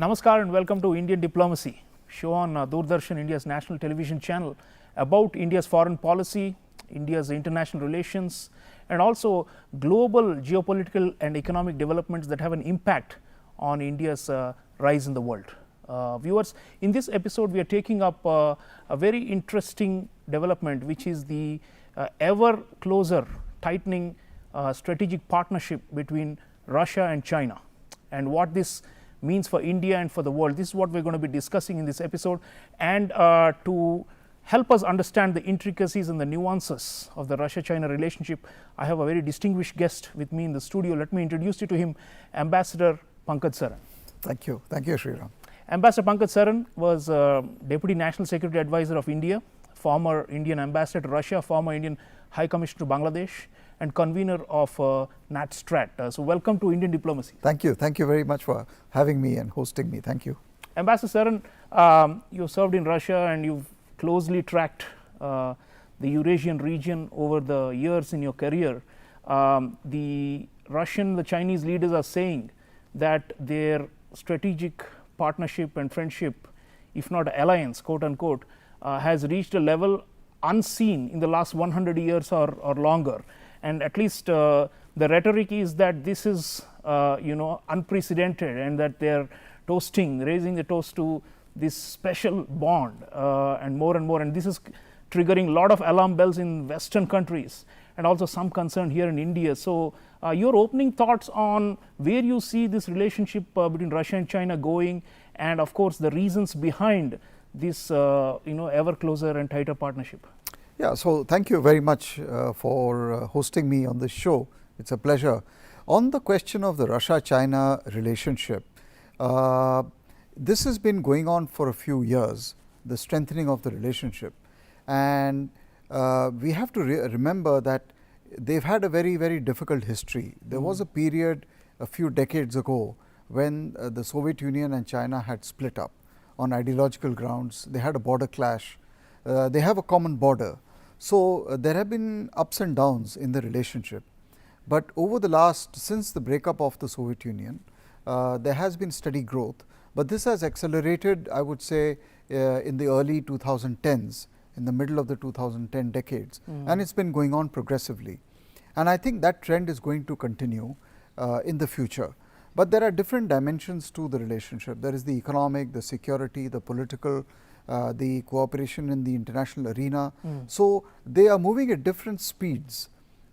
Namaskar and welcome to Indian Diplomacy, show on Doordarshan, India's national television channel, about India's foreign policy, India's international relations, and also global geopolitical and economic developments that have an impact on India's rise in the world. Viewers, in this episode we are taking up a very interesting development, which is the ever closer tightening strategic partnership between Russia and China, and what this means for India and for the world. This is what we are going to be discussing in this episode, and to help us understand the intricacies and the nuances of the Russia-China relationship, I have a very distinguished guest with me in the studio. Let me introduce you to him, Ambassador Pankaj Saran. Thank you, Sreeram. Ambassador Pankaj Saran was Deputy National Security Advisor of India, former Indian Ambassador to Russia, former Indian High Commissioner to Bangladesh, and convener of NatStrat. So welcome to Indian Diplomacy. Thank you very much for having me and hosting me. Thank you. Ambassador Saran, you served in Russia and you've closely tracked the Eurasian region over the years in your career. The Russian, the Chinese leaders are saying that their strategic partnership and friendship, if not alliance, quote unquote, has reached a level unseen in the last 100 years or longer. And at least the rhetoric is that this is unprecedented, and that they are raising the toast to this special bond and more, and this is triggering a lot of alarm bells in Western countries and also some concern here in India. So your opening thoughts on where you see this relationship between Russia and China going, and of course the reasons behind this ever closer and tighter partnership. Yeah, so thank you very much for hosting me on this show. It's a pleasure. On the question of the Russia-China relationship, this has been going on for a few years, the strengthening of the relationship, and we have to remember that they've had a very difficult history. There was a period a few decades ago when the Soviet Union and China had split up on ideological grounds. They had a border clash. They have a common border. So there have been ups and downs in the relationship, but since the breakup of the Soviet Union, there has been steady growth, but this has accelerated, I would say, in the early 2010s, in the middle of the 2010 decades, and it's been going on progressively, and I think that trend is going to continue in the future. But there are different dimensions to the relationship. There is the economic, the security, the political, the cooperation in the international arena. So they are moving at different speeds,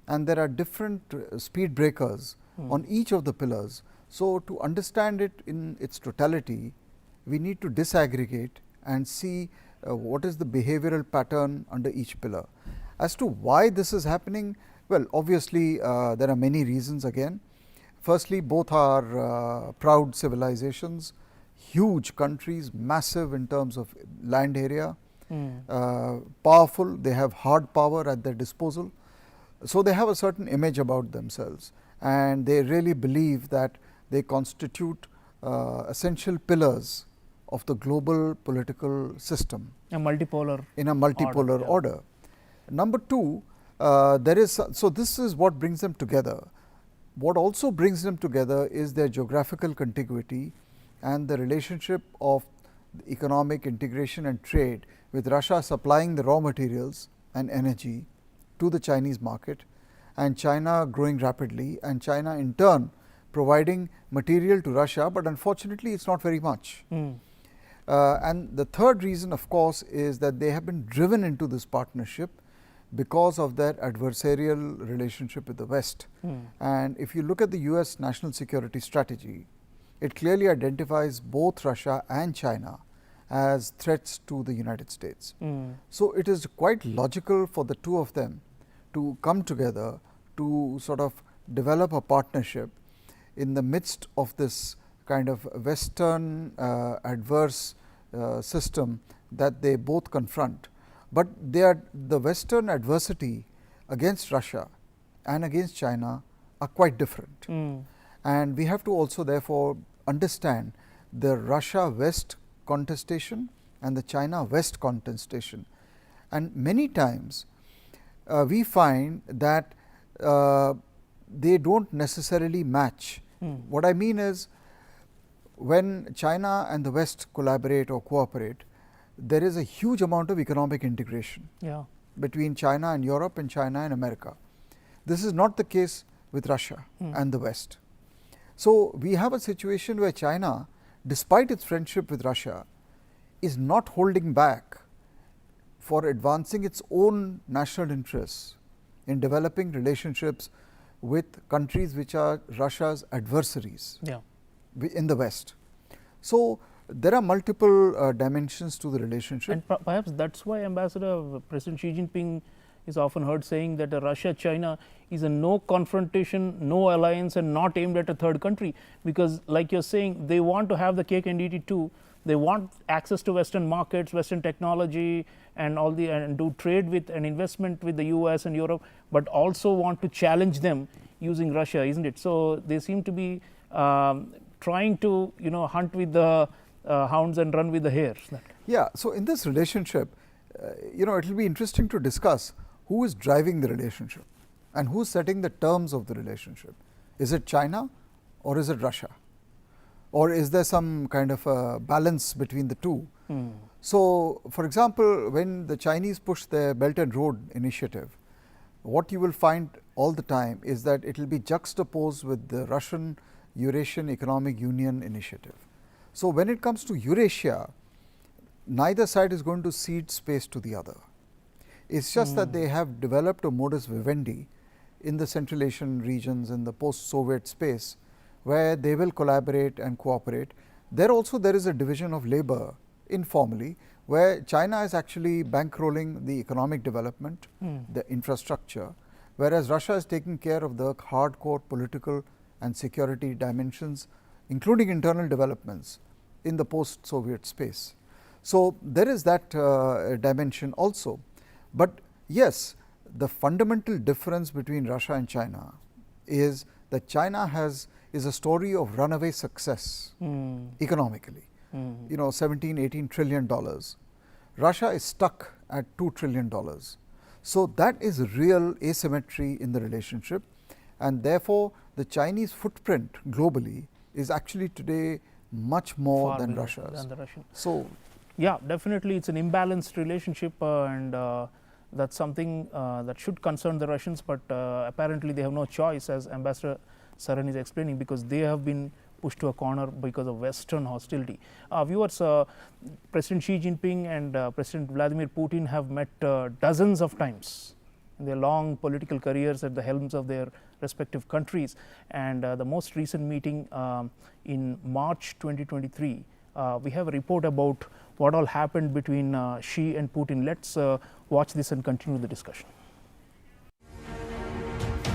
and there are different speed breakers on each of the pillars. So to understand it in its totality, we need to disaggregate and see what is the behavioral pattern under each pillar. As to why this is happening, well, obviously there are many reasons again. Firstly, both are proud civilizations, huge countries, massive in terms of land area, powerful, they have hard power at their disposal. So they have a certain image about themselves, and they really believe that they constitute essential pillars of the global political system. In a multipolar order. Number two, so this is what brings them together. What also brings them together is their geographical contiguity and the relationship of economic integration and trade, with Russia supplying the raw materials and energy to the Chinese market, and China growing rapidly, and China in turn providing material to Russia, but unfortunately it's not very much. And the third reason, of course, is that they have been driven into this partnership because of their adversarial relationship with the West. And if you look at the US national security strategy, it clearly identifies both Russia and China as threats to the United States. So it is quite logical for the two of them to come together to sort of develop a partnership in the midst of this kind of Western adverse system that they both confront. But the Western adversity against Russia and against China are quite different. And we have to also therefore understand the Russia-West contestation and the China-West contestation. And many times we find that they don't necessarily match. What I mean is, when China and the West collaborate or cooperate, there is a huge amount of economic integration between China and Europe and China and America. This is not the case with Russia and the West. So, we have a situation where China, despite its friendship with Russia, is not holding back for advancing its own national interests in developing relationships with countries which are Russia's adversaries in the West. So, there are multiple dimensions to the relationship. And perhaps that is why Ambassador President Xi Jinping is often heard saying that Russia-China is a no confrontation, no alliance and not aimed at a third country, because like you are saying, they want to have the cake and eat it too. They want access to Western markets, Western technology and all the and do trade with and investment with the US and Europe, but also want to challenge them using Russia, isn't it? So, they seem to be trying to hunt with the hounds and run with the hares. Yeah. So, in this relationship, it will be interesting to discuss who is driving the relationship and who is setting the terms of the relationship. Is it China or is it Russia? Or is there some kind of a balance between the two? So, for example, when the Chinese push their Belt and Road initiative, what you will find all the time is that it will be juxtaposed with the Russian Eurasian Economic Union initiative. So, when it comes to Eurasia, neither side is going to cede space to the other. It is just that they have developed a modus vivendi in the Central Asian regions in the post-Soviet space, where they will collaborate and cooperate. There also there is a division of labor informally, where China is actually bankrolling the economic development, the infrastructure, whereas Russia is taking care of the hardcore political and security dimensions, including internal developments in the post-Soviet space. So, there is that dimension also. But yes, the fundamental difference between Russia and China is that China is a story of runaway success economically, 17, 18 trillion dollars. Russia is stuck at $2 trillion. So, that is real asymmetry in the relationship, and therefore, the Chinese footprint globally is actually today much more far than bigger Russia's. than the Russian. So, yeah, definitely it is an imbalanced relationship and that is something that should concern the Russians, but apparently they have no choice, as Ambassador Saran is explaining, because they have been pushed to a corner because of Western hostility. Viewers, President Xi Jinping and President Vladimir Putin have met dozens of times in their long political careers at the helms of their respective countries, and the most recent meeting in March 2023, we have a report about what all happened between Xi and Putin. Let us watch this and continue the discussion.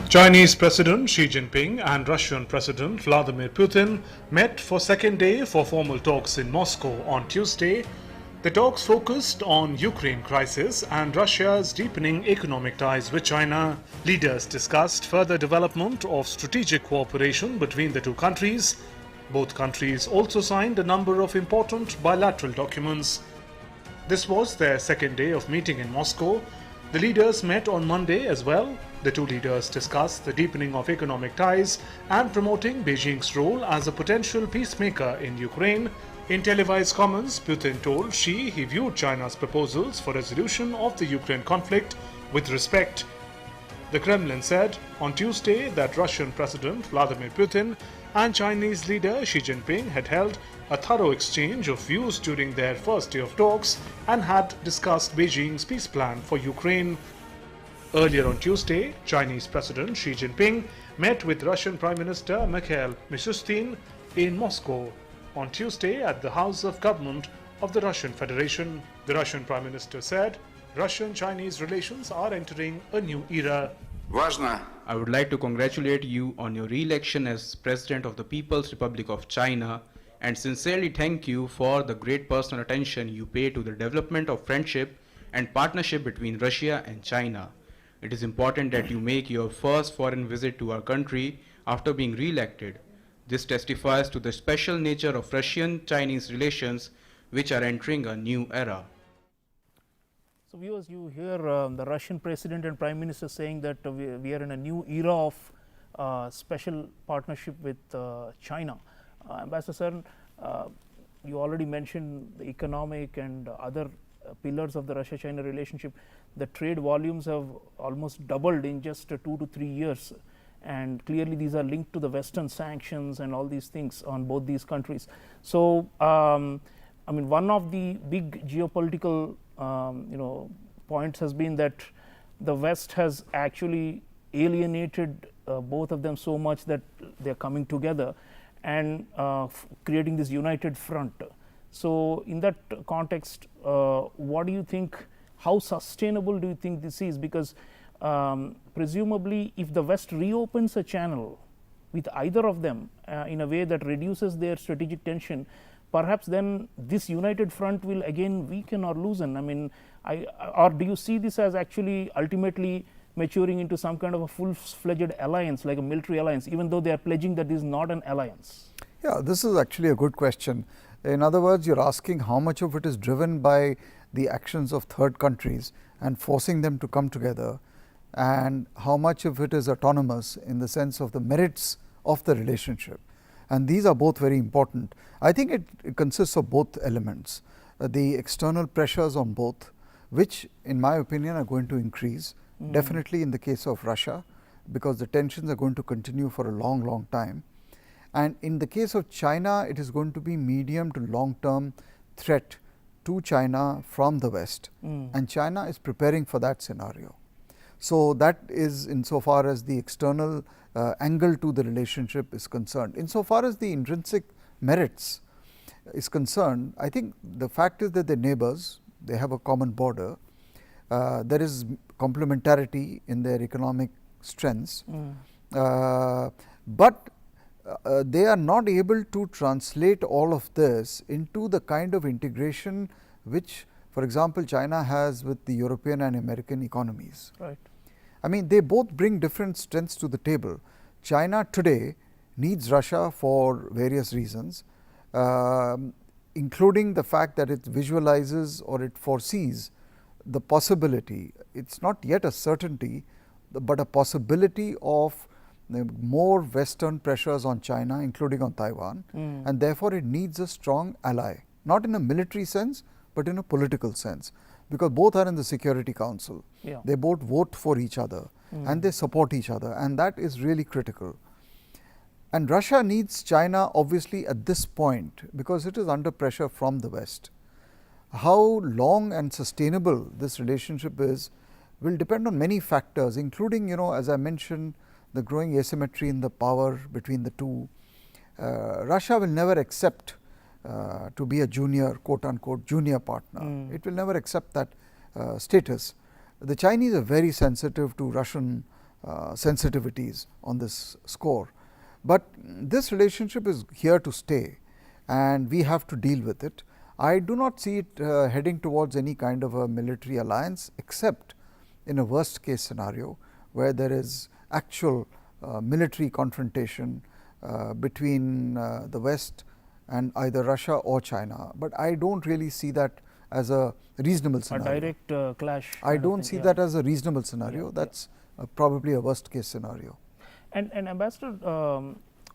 Chinese President Xi Jinping and Russian President Vladimir Putin met for second day for formal talks in Moscow on Tuesday. The talks focused on Ukraine crisis and Russia's deepening economic ties with China. Leaders discussed further development of strategic cooperation between the two countries. Both countries also signed a number of important bilateral documents. This was their second day of meeting in Moscow. The leaders met on Monday as well. The two leaders discussed the deepening of economic ties and promoting Beijing's role as a potential peacemaker in Ukraine. In televised comments, Putin told Xi he viewed China's proposals for resolution of the Ukraine conflict with respect. The Kremlin said on Tuesday that Russian President Vladimir Putin and Chinese leader Xi Jinping had held a thorough exchange of views during their first day of talks and had discussed Beijing's peace plan for Ukraine. Earlier on Tuesday, Chinese President Xi Jinping met with Russian Prime Minister Mikhail Mishustin in Moscow on Tuesday at the House of Government of the Russian Federation. The Russian Prime Minister said Russian-Chinese relations are entering a new era. I would like to congratulate you on your re-election as President of the People's Republic of China and sincerely thank you for the great personal attention you pay to the development of friendship and partnership between Russia and China. It is important that you make your first foreign visit to our country after being re-elected. This testifies to the special nature of Russian-Chinese relations, which are entering a new era. So, viewers, you hear the Russian President and Prime Minister saying that we are in a new era of special partnership with China. Ambassador Saran, you already mentioned the economic and other pillars of the Russia-China relationship. The trade volumes have almost doubled in just 2 to 3 years, and clearly these are linked to the Western sanctions and all these things on both these countries. So, I mean, one of the big geopolitical points has been that the West has actually alienated both of them so much that they are coming together and creating this united front. So, in that context, what do you think, how sustainable do you think this is? Because presumably if the West reopens a channel with either of them in a way that reduces their strategic tension, perhaps then this united front will again weaken or loosen. I mean, or do you see this as actually ultimately maturing into some kind of a full-fledged alliance, like a military alliance, even though they are pledging that this is not an alliance? Yeah, this is actually a good question. In other words, you're asking how much of it is driven by the actions of third countries and forcing them to come together, and how much of it is autonomous in the sense of the merits of the relationship. And these are both very important. I think it consists of both elements. The external pressures on both, which in my opinion are going to increase, definitely in the case of Russia, because the tensions are going to continue for a long time. And in the case of China, it is going to be medium to long term threat to China from the West, and China is preparing for that scenario. So, that is insofar as the external angle to the relationship is concerned. Insofar as the intrinsic merits is concerned, I think the fact is that they are neighbors, they have a common border, there is complementarity in their economic strengths, but they are not able to translate all of this into the kind of integration which, for example, China has with the European and American economies. Right. I mean, they both bring different strengths to the table. China today needs Russia for various reasons, including the fact that it visualizes or it foresees the possibility, it is not yet a certainty, but a possibility of more Western pressures on China, including on Taiwan, and therefore it needs a strong ally, not in a military sense, but in a political sense, because both are in the Security Council. Yeah. They both vote for each other and they support each other, and that is really critical. And Russia needs China obviously at this point, because it is under pressure from the West. How long and sustainable this relationship is will depend on many factors, including, as I mentioned, the growing asymmetry in the power between the two. Russia will never accept to be a junior, quote unquote, junior partner. It will never accept that status. The Chinese are very sensitive to Russian sensitivities on this score. But this relationship is here to stay, and we have to deal with it. I do not see it heading towards any kind of a military alliance, except in a worst case scenario where there is actual military confrontation between the West and either Russia or China. But I do not really see that as a reasonable scenario. A direct clash. I do not see that as a reasonable scenario. That is probably a worst case scenario. And Ambassador,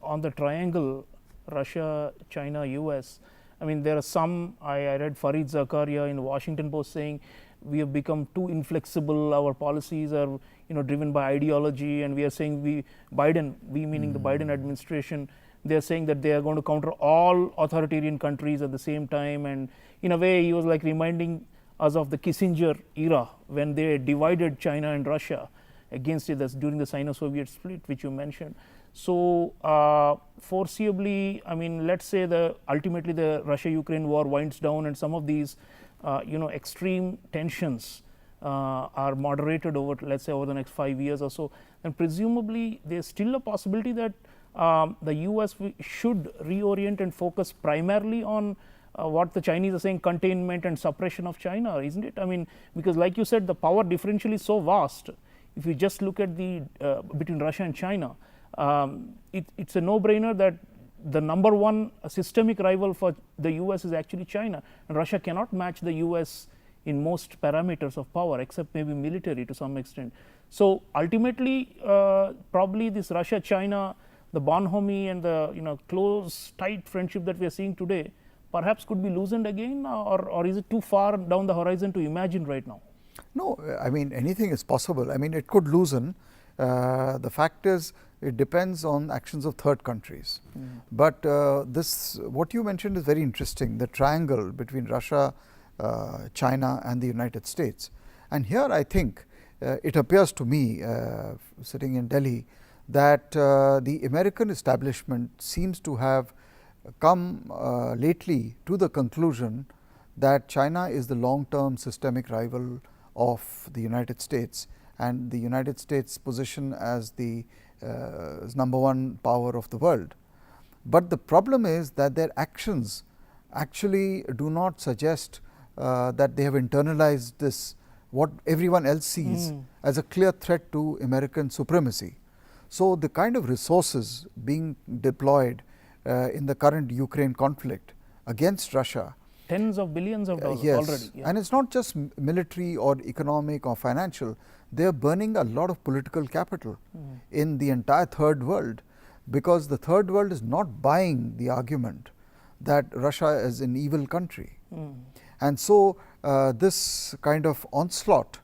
on the triangle Russia, China, US, I mean, there are some, I read Fareed Zakaria in the Washington Post saying we have become too inflexible, our policies are driven by ideology, and we are saying we meaning the Biden administration, they are saying that they are going to counter all authoritarian countries at the same time. And in a way he was like reminding us of the Kissinger era when they divided China and Russia against it, during the Sino-Soviet split which you mentioned. So, foreseeably, I mean, let us say ultimately the Russia-Ukraine war winds down and some of these extreme tensions are moderated over, let us say, over the next 5 years or so, and presumably there is still a possibility that the US should reorient and focus primarily on what the Chinese are saying, containment and suppression of China, isn't it? I mean, because like you said, the power differential is so vast. If you just look at the between Russia and China, it's a no-brainer that the number one systemic rival for the US is actually China, and Russia cannot match the US in most parameters of power, except maybe military to some extent. So, ultimately probably this Russia-China the bonhomie and the close, tight friendship that we are seeing today perhaps could be loosened again, or is it too far down the horizon to imagine right now? No, I mean anything is possible. I mean it could loosen. The fact is it depends on actions of third countries. But this what you mentioned is very interesting, the triangle between Russia, China and the United States. And here I think it appears to me, sitting in Delhi, that the American establishment seems to have come lately to the conclusion that China is the long-term systemic rival of the United States, and the United States' position as the number one power of the world. But the problem is that their actions actually do not suggest that they have internalized this, what everyone else sees as a clear threat to American supremacy. So the kind of resources being deployed in the current Ukraine conflict against Russia, tens of billions of dollars yes, already. Yeah. And it's not just military or economic or financial, they are burning a lot of political capital in the entire third world, because the third world is not buying the argument that Russia is an evil country. And so this kind of onslaught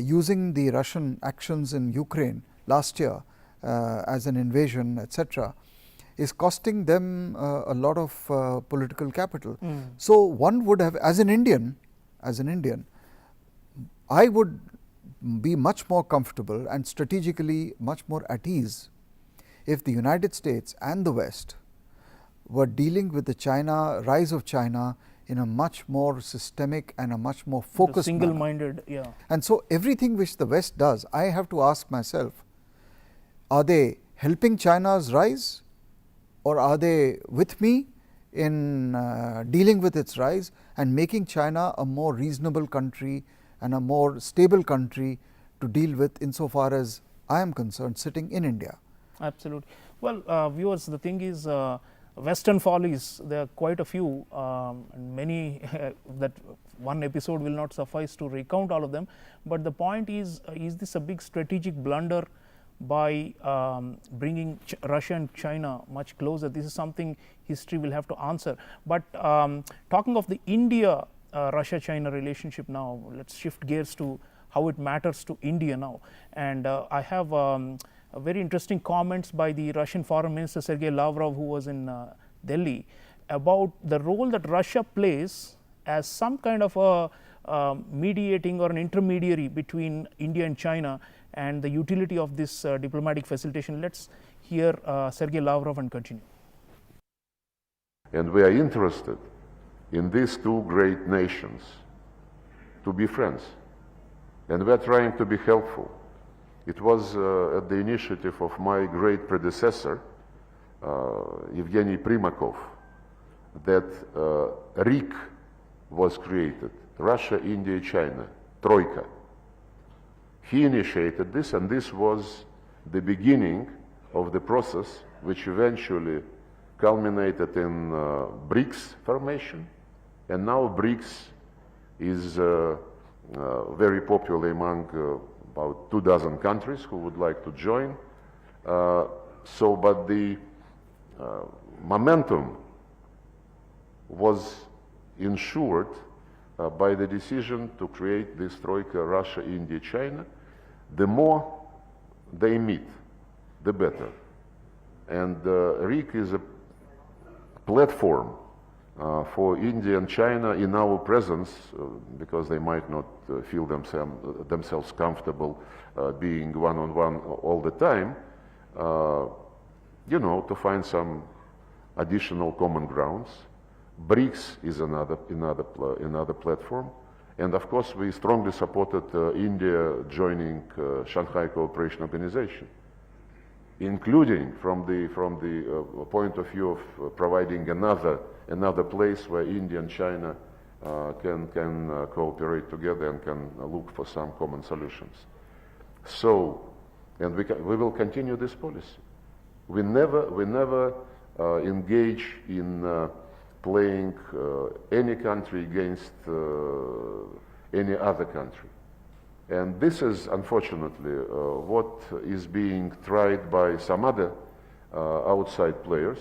using the Russian actions in Ukraine last year as an invasion, etc., is costing them a lot of political capital. So one would have, as an Indian, I would be much more comfortable and strategically much more at ease if the United States and the West were dealing with the rise of China in a much more systemic and a much more focused manner. Single-minded, yeah. And so everything which the West does, I have to ask myself, are they helping China's rise, or are they with me in dealing with its rise and making China a more reasonable country and a more stable country to deal with, insofar as I am concerned, sitting in India? Absolutely. Well, viewers, the thing is, Western follies, there are quite a few, and many that one episode will not suffice to recount all of them. But the point is this a big strategic blunder by bringing Russia and China much closer? This is something history will have to answer. But talking of the India Russia-China relationship now, let's shift gears to how it matters to India now. And I have very interesting comments by the Russian Foreign Minister Sergei Lavrov, who was in Delhi, about the role that Russia plays as some kind of a mediating or an intermediary between India and China, and the utility of this diplomatic facilitation. Let's hear Sergei Lavrov and continue. And we are interested in these two great nations to be friends, and we are trying to be helpful. It was at the initiative of my great predecessor, Evgeny Primakov, that RIC was created, Russia, India, China, Troika. He initiated this, and this was the beginning of the process which eventually culminated in BRICS formation, and now BRICS is very popular among about 24 countries who would like to join. But the momentum was ensured by the decision to create this Troika, Russia, India, China. The more they meet, the better. And RIC is a platform for India and China in our presence, because they might not feel themselves comfortable being one-on-one all the time, to find some additional common grounds. BRICS is another platform, and of course we strongly supported India joining Shanghai Cooperation Organization, including from the point of view of providing another place where India and China can cooperate together and can look for some common solutions. So, and we will continue this policy. We never engage in playing any country against any other country. And this is unfortunately what is being tried by some other outside players.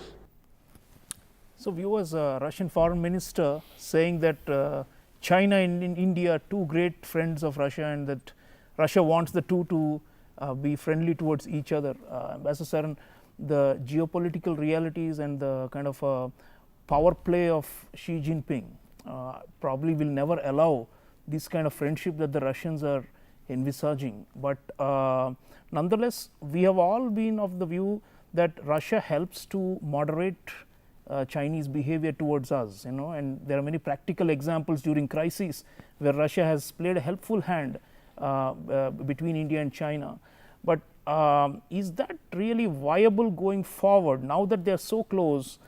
So, viewers, Russian Foreign Minister saying that China and India are two great friends of Russia, and that Russia wants the two to be friendly towards each other. Ambassador Saran, the geopolitical realities and the kind of power play of Xi Jinping probably will never allow this kind of friendship that the Russians are envisaging. But nonetheless, we have all been of the view that Russia helps to moderate Chinese behavior towards us, and there are many practical examples during crises where Russia has played a helpful hand between India and China. But is that really viable going forward now that they are so close?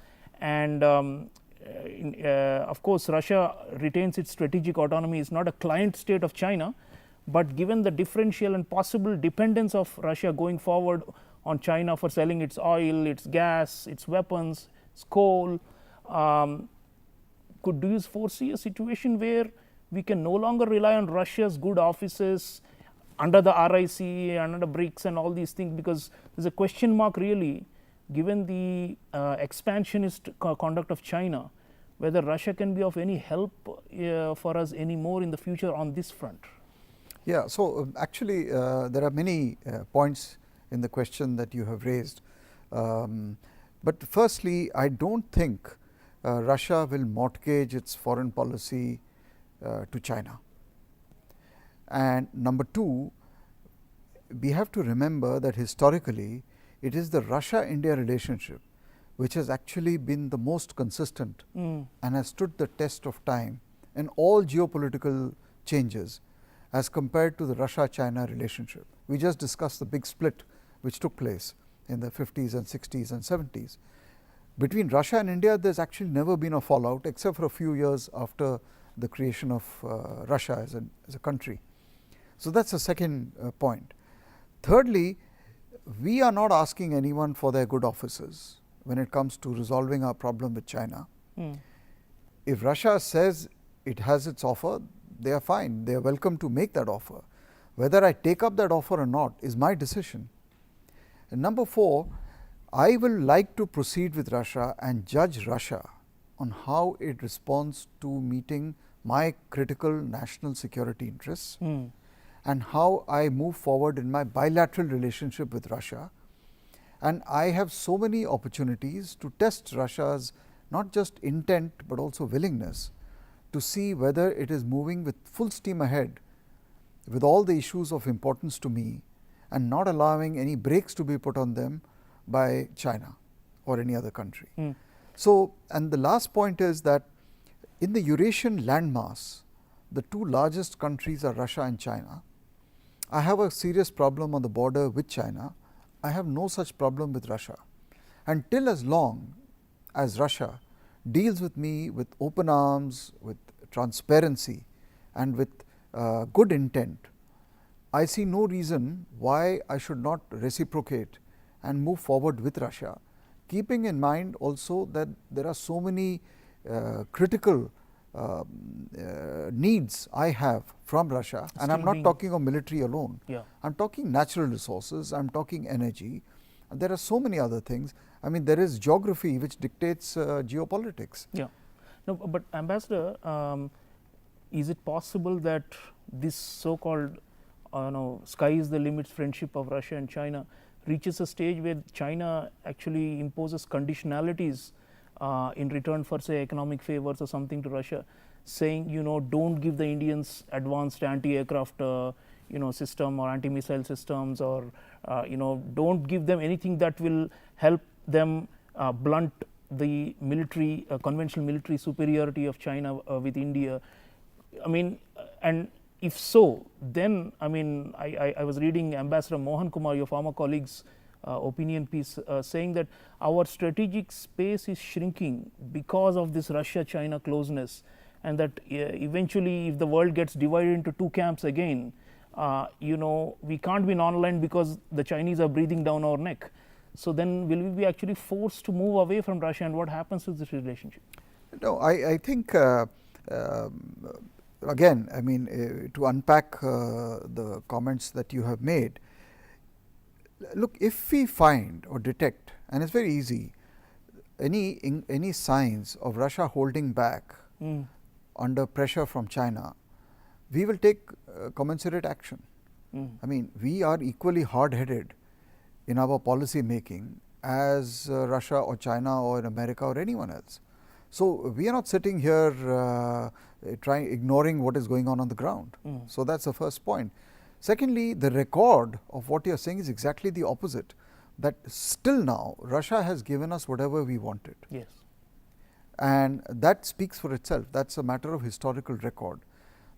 And of course, Russia retains its strategic autonomy, is not a client state of China, but given the differential and possible dependence of Russia going forward on China for selling its oil, its gas, its weapons, its coal, do you foresee a situation where we can no longer rely on Russia's good offices under the RIC, under the BRICS and all these things, because there is a question mark really, given the expansionist conduct of China, whether Russia can be of any help for us anymore in the future on this front? Yeah, so actually there are many points in the question that you have raised. But firstly, I don't think Russia will mortgage its foreign policy to China. And number two, we have to remember that historically it is the Russia-India relationship which has actually been the most consistent and has stood the test of time in all geopolitical changes as compared to the Russia-China relationship. We just discussed the big split which took place in the 50s and 60s and 70s. Between Russia and India, there has actually never been a fallout except for a few years after the creation of Russia as a country. So, that is the second point. Thirdly, we are not asking anyone for their good offices when it comes to resolving our problem with China. If Russia says it has its offer, they are fine, they are welcome to make that offer. Whether I take up that offer or not is my decision. And number four, I will like to proceed with Russia and judge Russia on how it responds to meeting my critical national security interests and how I move forward in my bilateral relationship with Russia. And I have so many opportunities to test Russia's not just intent, but also willingness to see whether it is moving with full steam ahead with all the issues of importance to me and not allowing any brakes to be put on them by China or any other country. So, and the last point is that in the Eurasian landmass, the two largest countries are Russia and China. I have a serious problem on the border with China. I have no such problem with Russia. Until as long as Russia deals with me with open arms, with transparency and with good intent, I see no reason why I should not reciprocate and move forward with Russia, keeping in mind also that there are so many critical needs I have from Russia, and I am not talking of military alone. I am talking natural resources, I am talking energy, and there are so many other things. I mean, there is geography which dictates geopolitics. Yeah. No, but Ambassador, is it possible that this so-called sky is the limit friendship of Russia and China reaches a stage where China actually imposes conditionalities in return for, say, economic favors or something to Russia, saying, don't give the Indians advanced anti-aircraft system or anti-missile systems, or don't give them anything that will help them blunt the military conventional military superiority of China with India. I mean, and if so, then I was reading Ambassador Mohan Kumar, your former colleague's opinion piece, saying that our strategic space is shrinking because of this Russia-China closeness, and that eventually if the world gets divided into two camps again, we can't be non-aligned because the Chinese are breathing down our neck. So then will we be actually forced to move away from Russia, and what happens to this relationship? No, I think again, to unpack the comments that you have made, look, if we find or detect and it's very easy. Any signs of Russia holding back under pressure from China, we will take commensurate action. I mean, we are equally hard-headed in our policy making as Russia or China or America or anyone else. So, we are not sitting here ignoring what is going on the ground. So, that is the first point. Secondly, the record of what you are saying is exactly the opposite, that still now Russia has given us whatever we wanted. Yes. And that speaks for itself. That is a matter of historical record.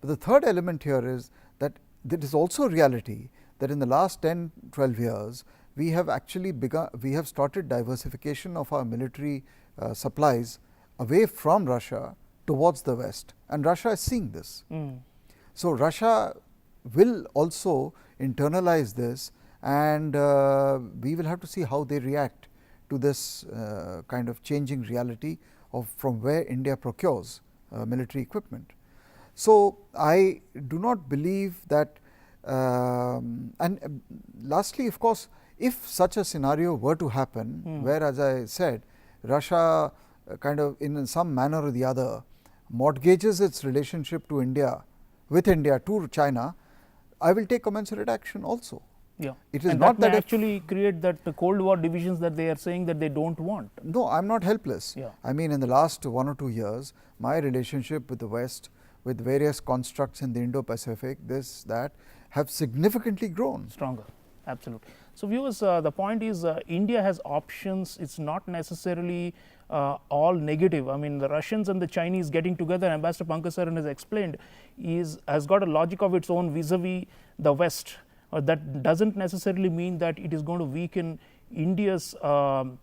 But the third element here is that there is also a reality that in the last 10, 12 years, we have actually started diversification of our military supplies away from Russia towards the West, and Russia is seeing this. So, Russia will also internalize this, and we will have to see how they react to this kind of changing reality of from where India procures military equipment. So, I do not believe that and lastly, of course, if such a scenario were to happen, where, as I said, Russia kind of in some manner or the other mortgages its relationship to India, with India to China, I will take commensurate action also. Yeah. It is and not that that actually create that Cold War divisions that they are saying that they don't want. No, I am not helpless. Yeah. I mean, in the last 1 or 2 years, my relationship with the West, with various constructs in the Indo-Pacific, this, that, have significantly grown. Stronger, absolutely. So, viewers, the point is India has options. It's not necessarily all negative. I mean, the Russians and the Chinese getting together, Ambassador Pankaj Saran has explained, has got a logic of its own vis-a-vis the West. That does not necessarily mean that it is going to weaken India's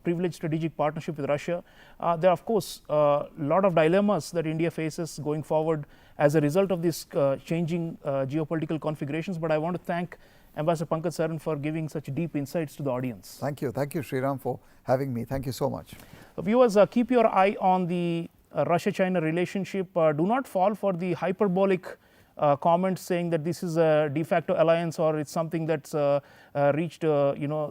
privileged strategic partnership with Russia. There are, of course, a lot of dilemmas that India faces going forward as a result of this changing geopolitical configurations, but I want to thank Ambassador Pankaj Saran for giving such deep insights to the audience. Thank you, Sreeram, for having me. Thank you so much. Viewers, keep your eye on the Russia-China relationship. Do not fall for the hyperbolic comments saying that this is a de facto alliance or it's something that's reached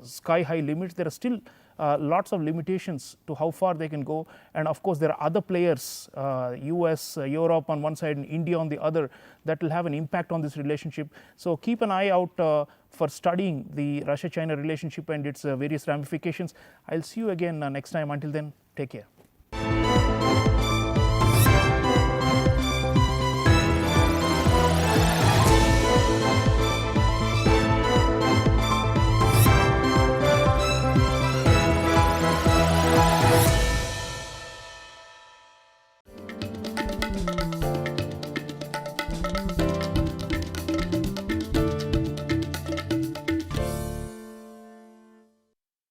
sky high limits. There are still lots of limitations to how far they can go, and of course there are other players, US, Europe on one side and India on the other, that will have an impact on this relationship. So keep an eye out for studying the Russia-China relationship and its various ramifications. I'll see you again next time. Until then, take care.